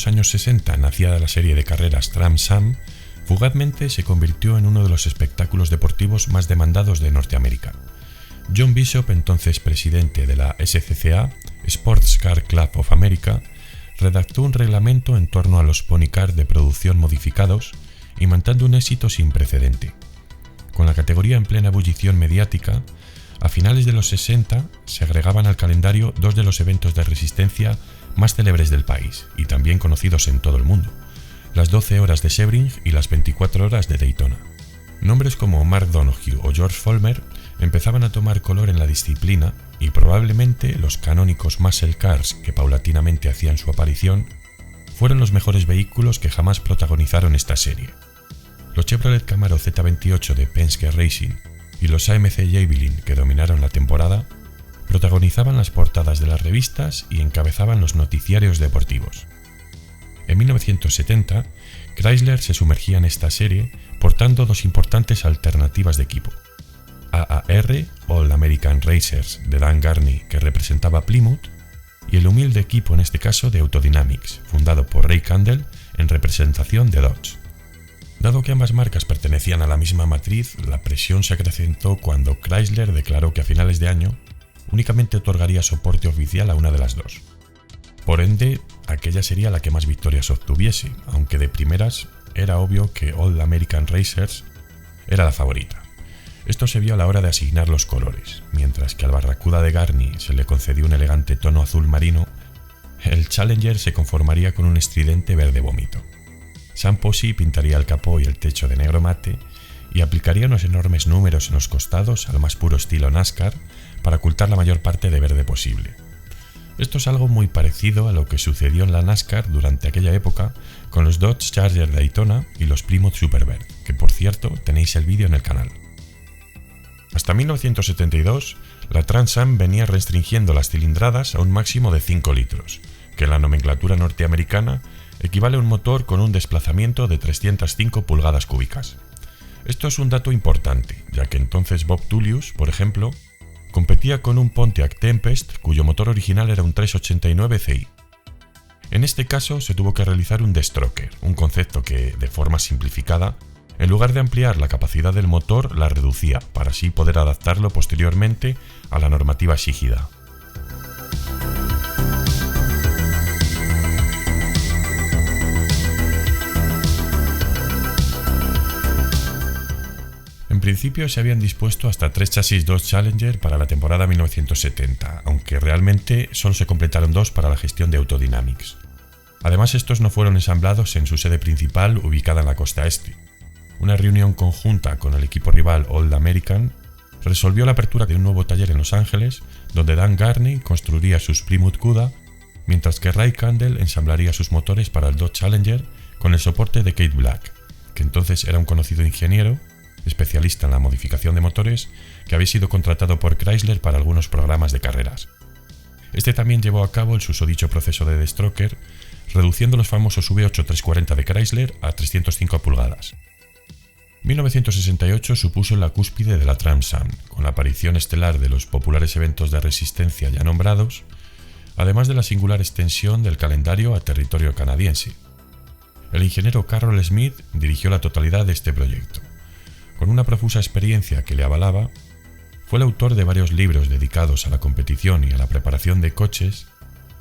los años 60 nacía la serie de carreras Trans-Am, fugazmente se convirtió en uno de los espectáculos deportivos más demandados de Norteamérica. John Bishop, entonces presidente de la SCCA, Sports Car Club of America, redactó un reglamento en torno a los pony car de producción modificados, inventando un éxito sin precedente. Con la categoría en plena ebullición mediática, a finales de los 60 se agregaban al calendario dos de los eventos de resistencia más célebres del país y también conocidos en todo el mundo, las 12 horas de Sebring y las 24 horas de Daytona. Nombres como Mark Donoghue o George Follmer empezaban a tomar color en la disciplina y probablemente los canónicos muscle cars que paulatinamente hacían su aparición fueron los mejores vehículos que jamás protagonizaron esta serie. Los Chevrolet Camaro Z28 de Penske Racing y los AMC Javelin que dominaron la temporada protagonizaban las portadas de las revistas y encabezaban los noticiarios deportivos. En 1970, Chrysler se sumergía en esta serie portando dos importantes alternativas de equipo. AAR, All American Racers, de Dan Gurney, que representaba Plymouth, y el humilde equipo en este caso de Autodynamics, fundado por Ray Candle en representación de Dodge. Dado que ambas marcas pertenecían a la misma matriz, la presión se acrecentó cuando Chrysler declaró que a finales de año únicamente otorgaría soporte oficial a una de las dos. Por ende, aquella sería la que más victorias obtuviese, aunque de primeras era obvio que All American Racers era la favorita. Esto se vio a la hora de asignar los colores. Mientras que al Barracuda de Gurney se le concedió un elegante tono azul marino, el Challenger se conformaría con un estridente verde vómito. Sam Posey pintaría el capó y el techo de negro mate y aplicaría unos enormes números en los costados al más puro estilo NASCAR para ocultar la mayor parte de verde posible. Esto es algo muy parecido a lo que sucedió en la NASCAR durante aquella época con los Dodge Charger Daytona y los Plymouth Superbird, que por cierto tenéis el vídeo en el canal. Hasta 1972, la Trans-Am venía restringiendo las cilindradas a un máximo de 5 litros, que en la nomenclatura norteamericana equivale a un motor con un desplazamiento de 305 pulgadas cúbicas. Esto es un dato importante, ya que entonces Bob Tullius, por ejemplo, competía con un Pontiac Tempest cuyo motor original era un 389 CI. En este caso se tuvo que realizar un destroker, un concepto que, de forma simplificada, en lugar de ampliar la capacidad del motor, la reducía, para así poder adaptarlo posteriormente a la normativa exigida. En principio se habían dispuesto hasta 3 chasis Dodge Challenger para la temporada 1970, aunque realmente solo se completaron 2 para la gestión de Autodynamics. Además, estos no fueron ensamblados en su sede principal ubicada en la costa este. Una reunión conjunta con el equipo rival All American resolvió la apertura de un nuevo taller en Los Ángeles, donde Dan Gurney construiría sus Plymouth Cuda, mientras que Ray Candle ensamblaría sus motores para el Dodge Challenger con el soporte de Kate Black, que entonces era un conocido ingeniero, especialista en la modificación de motores, que había sido contratado por Chrysler para algunos programas de carreras. Este también llevó a cabo el susodicho proceso de destroker, reduciendo los famosos V8 340 de Chrysler a 305 pulgadas. 1968 supuso la cúspide de la Trans-Am, con la aparición estelar de los populares eventos de resistencia ya nombrados, además de la singular extensión del calendario a territorio canadiense. El ingeniero Carroll Smith dirigió la totalidad de este proyecto. Con una profusa experiencia que le avalaba, fue el autor de varios libros dedicados a la competición y a la preparación de coches,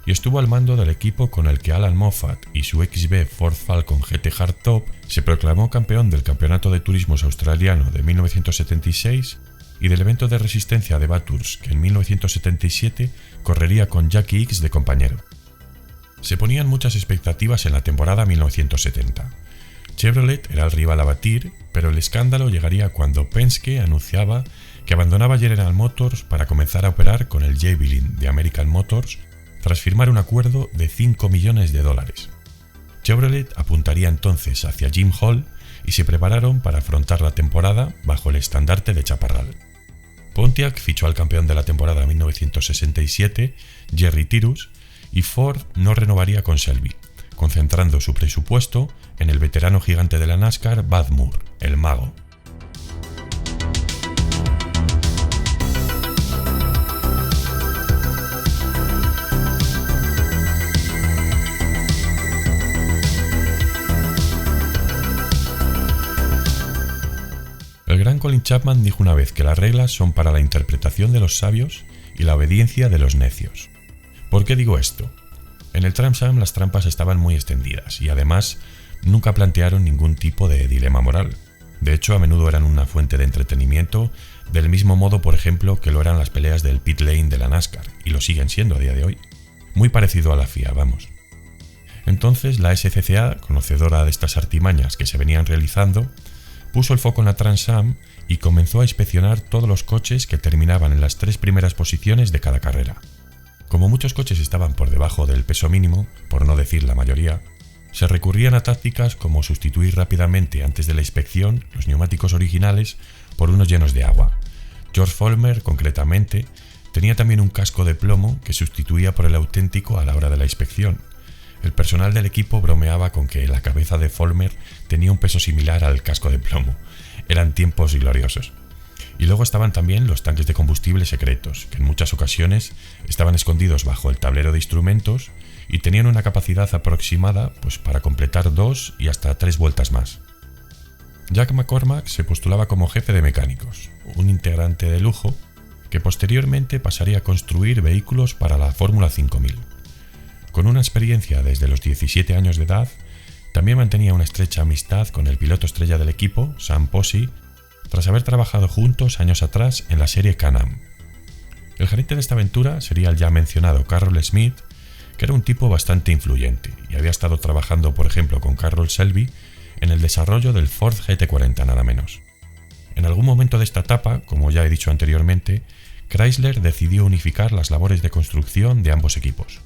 y estuvo al mando del equipo con el que Alan Moffat y su XB Ford Falcon GT Hardtop se proclamó campeón del Campeonato de Turismos Australiano de 1976 y del evento de resistencia de Bathurst, que en 1977 correría con Jackie Hicks de compañero. Se ponían muchas expectativas en la temporada 1970. Chevrolet era el rival a batir, pero el escándalo llegaría cuando Penske anunciaba que abandonaba General Motors para comenzar a operar con el Javelin de American Motors tras firmar un acuerdo de $5 millones. Chevrolet apuntaría entonces hacia Jim Hall y se prepararon para afrontar la temporada bajo el estandarte de Chaparral. Pontiac fichó al campeón de la temporada 1967, Jerry Tyrrell, y Ford no renovaría con Selby, concentrando su presupuesto en el veterano gigante de la NASCAR, Bud Moore, el Mago. Colin Chapman dijo una vez que las reglas son para la interpretación de los sabios y la obediencia de los necios. ¿Por qué digo esto? En el Tram Sam las trampas estaban muy extendidas y además nunca plantearon ningún tipo de dilema moral. De hecho, a menudo eran una fuente de entretenimiento, del mismo modo, por ejemplo, que lo eran las peleas del pit lane de la NASCAR, y lo siguen siendo a día de hoy. Muy parecido a la FIA, vamos. Entonces, la SCCA, conocedora de estas artimañas que se venían realizando, puso el foco en la Tram Sam y comenzó a inspeccionar todos los coches que terminaban en las 3 primeras posiciones de cada carrera. Como muchos coches estaban por debajo del peso mínimo, por no decir la mayoría, se recurrían a tácticas como sustituir rápidamente antes de la inspección los neumáticos originales por unos llenos de agua. George Follmer, concretamente, tenía también un casco de plomo que sustituía por el auténtico a la hora de la inspección. El personal del equipo bromeaba con que la cabeza de Follmer tenía un peso similar al casco de plomo. Eran tiempos gloriosos. Y luego estaban también los tanques de combustible secretos, que en muchas ocasiones estaban escondidos bajo el tablero de instrumentos y tenían una capacidad aproximada para completar 2 y hasta 3 vueltas más. Jack McCormack se postulaba como jefe de mecánicos, un integrante de lujo que posteriormente pasaría a construir vehículos para la Fórmula 5000. Con una experiencia desde los 17 años de edad, también mantenía una estrecha amistad con el piloto estrella del equipo, Sam Posey, tras haber trabajado juntos años atrás en la serie Can-Am. El gerente de esta aventura sería el ya mencionado Carroll Smith, que era un tipo bastante influyente y había estado trabajando, por ejemplo, con Carroll Shelby en el desarrollo del Ford GT40 nada menos. En algún momento de esta etapa, como ya he dicho anteriormente, Chrysler decidió unificar las labores de construcción de ambos equipos.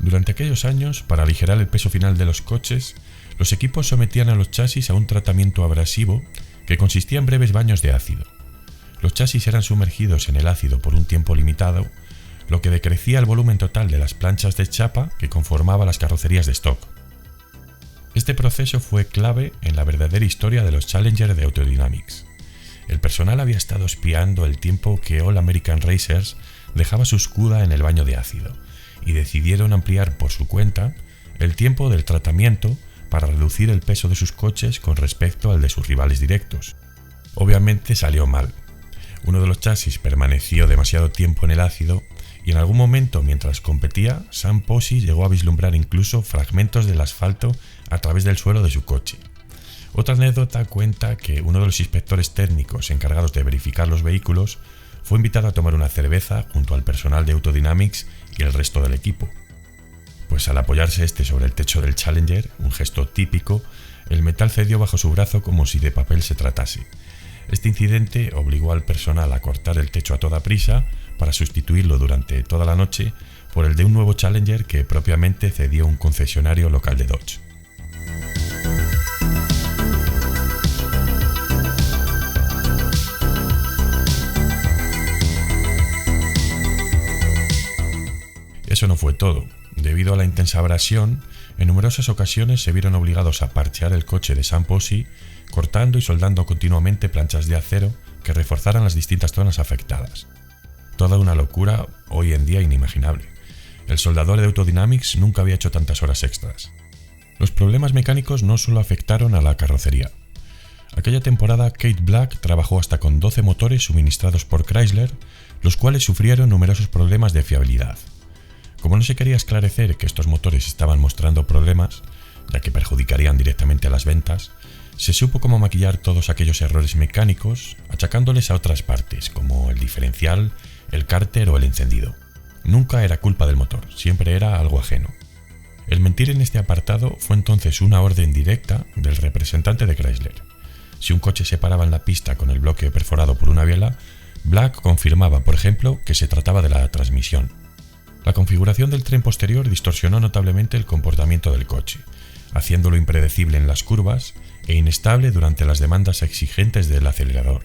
Durante aquellos años, para aligerar el peso final de los coches, los equipos sometían a los chasis a un tratamiento abrasivo que consistía en breves baños de ácido. Los chasis eran sumergidos en el ácido por un tiempo limitado, lo que decrecía el volumen total de las planchas de chapa que conformaban las carrocerías de stock. Este proceso fue clave en la verdadera historia de los Challenger de Autodynamics. El personal había estado espiando el tiempo que All American Racers dejaba su escuda en el baño de ácido, y decidieron ampliar por su cuenta el tiempo del tratamiento para reducir el peso de sus coches con respecto al de sus rivales directos. Obviamente salió mal. Uno de los chasis permaneció demasiado tiempo en el ácido y en algún momento mientras competía, Sam Posey llegó a vislumbrar incluso fragmentos del asfalto a través del suelo de su coche. Otra anécdota cuenta que uno de los inspectores técnicos encargados de verificar los vehículos fue invitado a tomar una cerveza junto al personal de Autodynamics y el resto del equipo. Pues al apoyarse sobre el techo del Challenger, un gesto típico, el metal cedió bajo su brazo como si de papel se tratase. Este incidente obligó al personal a cortar el techo a toda prisa para sustituirlo durante toda la noche por el de un nuevo Challenger que propiamente cedió un concesionario local de Dodge. Eso no fue todo. Debido a la intensa abrasión, en numerosas ocasiones se vieron obligados a parchear el coche de Sam Posey, cortando y soldando continuamente planchas de acero que reforzaran las distintas zonas afectadas. Toda una locura hoy en día inimaginable. El soldador de Autodynamics nunca había hecho tantas horas extras. Los problemas mecánicos no solo afectaron a la carrocería. Aquella temporada Kate Black trabajó hasta con 12 motores suministrados por Chrysler, los cuales sufrieron numerosos problemas de fiabilidad. Como no se quería esclarecer que estos motores estaban mostrando problemas, ya que perjudicarían directamente a las ventas, se supo cómo maquillar todos aquellos errores mecánicos, achacándoles a otras partes, como el diferencial, el cárter o el encendido. Nunca era culpa del motor, siempre era algo ajeno. El mentir en este apartado fue entonces una orden directa del representante de Chrysler. Si un coche se paraba en la pista con el bloque perforado por una biela, Black confirmaba, por ejemplo, que se trataba de la transmisión. La configuración del tren posterior distorsionó notablemente el comportamiento del coche, haciéndolo impredecible en las curvas e inestable durante las demandas exigentes del acelerador.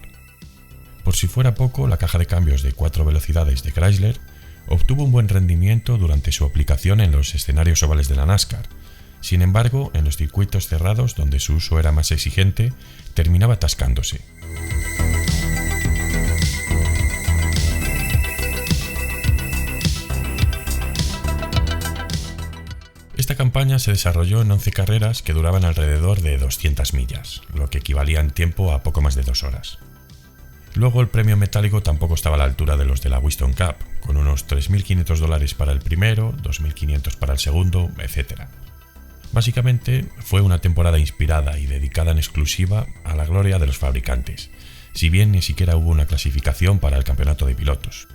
Por si fuera poco, la caja de cambios de 4 velocidades de Chrysler obtuvo un buen rendimiento durante su aplicación en los escenarios ovales de la NASCAR, Sin embargo, en los circuitos cerrados, donde su uso era más exigente, terminaba atascándose. Esta campaña se desarrolló en 11 carreras que duraban alrededor de 200 millas, lo que equivalía en tiempo a poco más de 2 horas. Luego el premio metálico tampoco estaba a la altura de los de la Winston Cup, con unos $3.500 para el primero, $2.500 para el segundo, etc. Básicamente fue una temporada inspirada y dedicada en exclusiva a la gloria de los fabricantes, si bien ni siquiera hubo una clasificación para el campeonato de pilotos.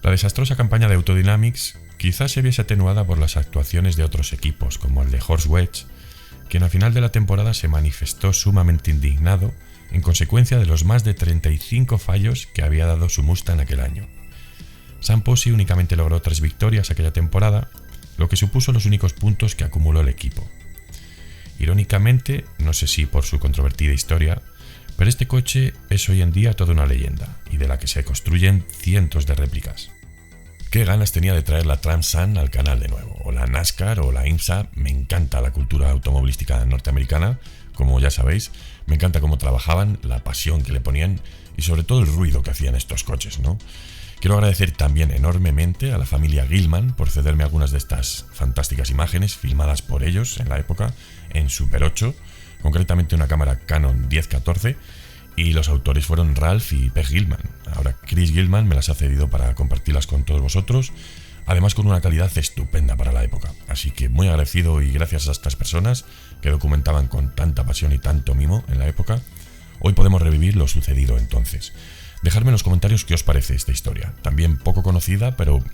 La desastrosa campaña de Autodynamics quizás se viese atenuada por las actuaciones de otros equipos, como el de Horsewedge, quien al final de la temporada se manifestó sumamente indignado en consecuencia de los más de 35 fallos que había dado su Mustang aquel año. Sam Posey únicamente logró 3 victorias aquella temporada, lo que supuso los únicos puntos que acumuló el equipo. Irónicamente, no sé si por su controvertida historia, pero este coche es hoy en día toda una leyenda, y de la que se construyen cientos de réplicas. Qué ganas tenía de traer la Trans Am al canal de nuevo, o la NASCAR o la IMSA. Me encanta la cultura automovilística norteamericana, como ya sabéis, me encanta cómo trabajaban, la pasión que le ponían y sobre todo el ruido que hacían estos coches, ¿no? Quiero agradecer también enormemente a la familia Gilman por cederme algunas de estas fantásticas imágenes filmadas por ellos en la época en Super 8, concretamente una cámara Canon 1014, y los autores fueron Ralph y Peg Gilman. Ahora Chris Gilman me las ha cedido para compartirlas con todos vosotros, además con una calidad estupenda para la época. Así que muy agradecido y gracias a estas personas que documentaban con tanta pasión y tanto mimo en la época, hoy podemos revivir lo sucedido entonces. Dejadme en los comentarios qué os parece esta historia, también poco conocida, pero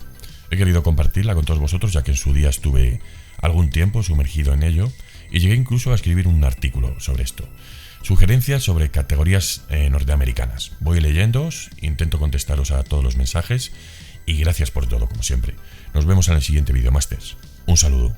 he querido compartirla con todos vosotros ya que en su día estuve algún tiempo sumergido en ello y llegué incluso a escribir un artículo sobre esto. Sugerencias sobre categorías norteamericanas. Voy leyéndoos, intento contestaros a todos los mensajes y gracias por todo, como siempre. Nos vemos en el siguiente vídeo, Masters. Un saludo.